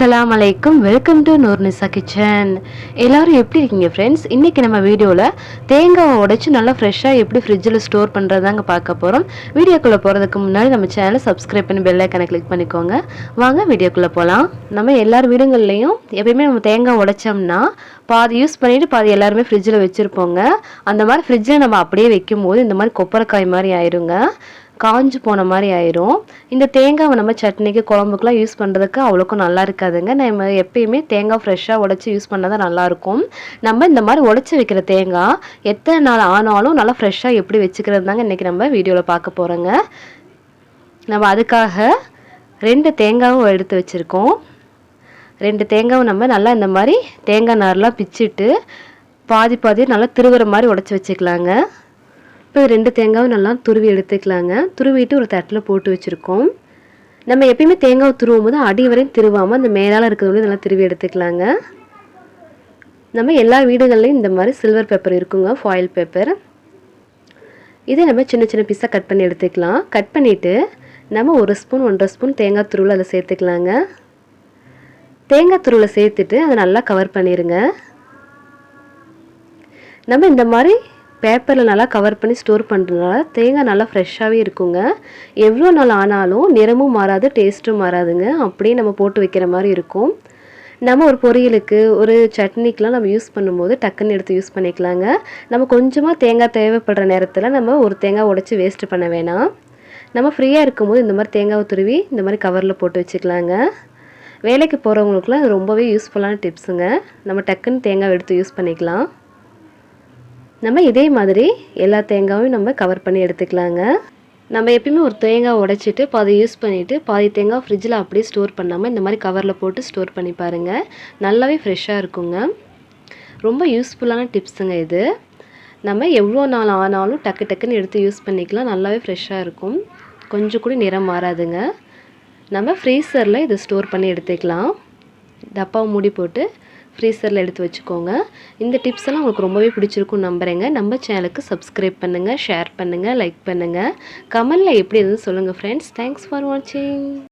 அஸ்ஸலாமு அலைக்கும். Welcome to Noornisa kitchen. எல்லாரும் எப்படி இருக்கீங்க ஃப்ரெண்ட்ஸ்? இன்றைக்கி நம்ம வீடியோவில் தேங்காவை உடைச்சி நல்லா ஃப்ரெஷ்ஷாக எப்படி ஃப்ரிட்ஜில் ஸ்டோர் பண்ணுறதாங்க பார்க்க போகிறோம். வீடியோக்குள்ளே போகிறதுக்கு முன்னாடி நம்ம சேனலை சப்ஸ்கிரைப் பண்ணி பெல் ஐக்கானை கிளிக் பண்ணிக்கோங்க. வாங்க வீடியோக்குள்ளே போகலாம். நம்ம எல்லார் வீடுங்கள்லேயும் எப்பயுமே நம்ம தேங்காய் உடைச்சோம்னா பாதி யூஸ் பண்ணிவிட்டு பாதி எல்லாருமே ஃப்ரிட்ஜில் வச்சுருப்போங்க. அந்த மாதிரி ஃப்ரிட்ஜில் நம்ம அப்படியே வைக்கும்போது இந்த மாதிரி கொப்பரைக்காய் மாதிரி ஆயிருங்க, காஞ்சு போன மாதிரி ஆயிரும். இந்த தேங்காவை நம்ம சட்னிக்கு குழம்புக்குலாம் யூஸ் பண்ணுறதுக்கு அவ்வளோக்கும் நல்லா இருக்காதுங்க. நம்ம எப்பயுமே தேங்காய் ஃப்ரெஷ்ஷாக உடச்சி யூஸ் பண்ணால் தான் நல்லாயிருக்கும். நம்ம இந்த மாதிரி உடச்சி வைக்கிற தேங்காய் எத்தனை நாள் ஆனாலும் நல்லா ஃப்ரெஷ்ஷாக எப்படி வச்சுக்கிறது தாங்க இன்றைக்கி நம்ம வீடியோவில் பார்க்க போகிறோங்க. நம்ம அதுக்காக 2 தேங்காவும் எடுத்து வச்சுருக்கோம். 2 தேங்காவும் நம்ம நல்லா இந்த மாதிரி தேங்காய் நார்லாம் பிச்சுட்டு பாதி பாதி நல்லா திருவுற மாதிரி உடச்சி வச்சுக்கலாங்க. இப்போ 2 தேங்காவும் நல்லா துருவி எடுத்துக்கலாங்க. துருவிட்டு ஒரு தட்டில் போட்டு வச்சுருக்கோம். நம்ம எப்பயுமே தேங்காய் துருவும் போது அடி வரையும் திருவாமல் அந்த மேலால் இருக்கிறது நல்லா திருவி எடுத்துக்கலாங்க. நம்ம எல்லா வீடுகள்லையும் இந்த மாதிரி சில்வர் பேப்பர் இருக்குங்க, ஃபாயில் பேப்பர். இதை நம்ம சின்ன சின்ன பீஸாக கட் பண்ணி எடுத்துக்கலாம். கட் பண்ணிவிட்டு நம்ம 1 ஸ்பூன் 1.5 ஸ்பூன் தேங்காய் துருவில் அதை சேர்த்துக்கலாங்க. தேங்காய் துருவில் சேர்த்துட்டு அதை நல்லா கவர் பண்ணிடுங்க. நம்ம இந்த மாதிரி பேப்பரில் நல்லா கவர் பண்ணி ஸ்டோர் பண்ணுறதுனால தேங்காய் நல்லா ஃப்ரெஷ்ஷாகவே இருக்குங்க. எவ்வளோ நாள் ஆனாலும் நிறமும் மாறாது, டேஸ்ட்டும் மாறாதுங்க. அப்படியே நம்ம போட்டு வைக்கிற மாதிரி இருக்கும். நம்ம ஒரு பொரியலுக்கு ஒரு சட்னிக்கெலாம் நம்ம யூஸ் பண்ணும்போது டக்குன்னு எடுத்து யூஸ் பண்ணிக்கலாங்க. நம்ம கொஞ்சமாக தேங்காய் தேவைப்படுற நேரத்தில் நம்ம ஒரு தேங்காய் உடைச்சி வேஸ்ட்டு பண்ண வேணாம். நம்ம ஃப்ரீயாக இருக்கும்போது இந்த மாதிரி தேங்காவை துருவி இந்த மாதிரி கவரில் போட்டு வச்சுக்கலாங்க. வேலைக்கு போகிறவங்களுக்குலாம் அது ரொம்பவே யூஸ்ஃபுல்லான டிப்ஸுங்க. நம்ம டக்குன்னு தேங்காய் எடுத்து யூஸ் பண்ணிக்கலாம். நம்ம இதே மாதிரி எல்லா தேங்காயும் நம்ம கவர் பண்ணி எடுத்துக்கலாங்க. நம்ம எப்பயுமே ஒரு தேங்காய் உடைச்சிட்டு பாதி யூஸ் பண்ணிவிட்டு பாதி தேங்காய் ஃப்ரிட்ஜில் அப்படியே ஸ்டோர் பண்ணாமல் இந்த மாதிரி கவரில் போட்டு ஸ்டோர் பண்ணி பாருங்கள். நல்லாவே ஃப்ரெஷ்ஷாக இருக்குங்க. ரொம்ப யூஸ்ஃபுல்லான டிப்ஸுங்க இது. நம்ம எவ்வளோ நாள் ஆனாலும் டக்கு டக்குன்னு எடுத்து யூஸ் பண்ணிக்கலாம். நல்லாவே ஃப்ரெஷ்ஷாக இருக்கும். கொஞ்சம் கூட நிறம் மாறாதுங்க. நம்ம ஃப்ரீசரில் இதை ஸ்டோர் பண்ணி எடுத்துக்கலாம். டப்பாவை மூடி போட்டு ஃப்ரீசரில் எடுத்து வச்சுக்கோங்க. இந்த டிப்ஸ் எல்லாம் உங்களுக்கு ரொம்பவே பிடிச்சிருக்கும்னு நம்புகிறேங்க. நம்ம சேனலுக்கு சப்ஸ்கிரைப் பண்ணுங்கள், ஷேர் பண்ணுங்கள், லைக் பண்ணுங்கள். கமெண்டில் எப்படி இருந்தது சொல்லுங்கள் ஃப்ரெண்ட்ஸ். தேங்க்ஸ் ஃபார் வாட்சிங்.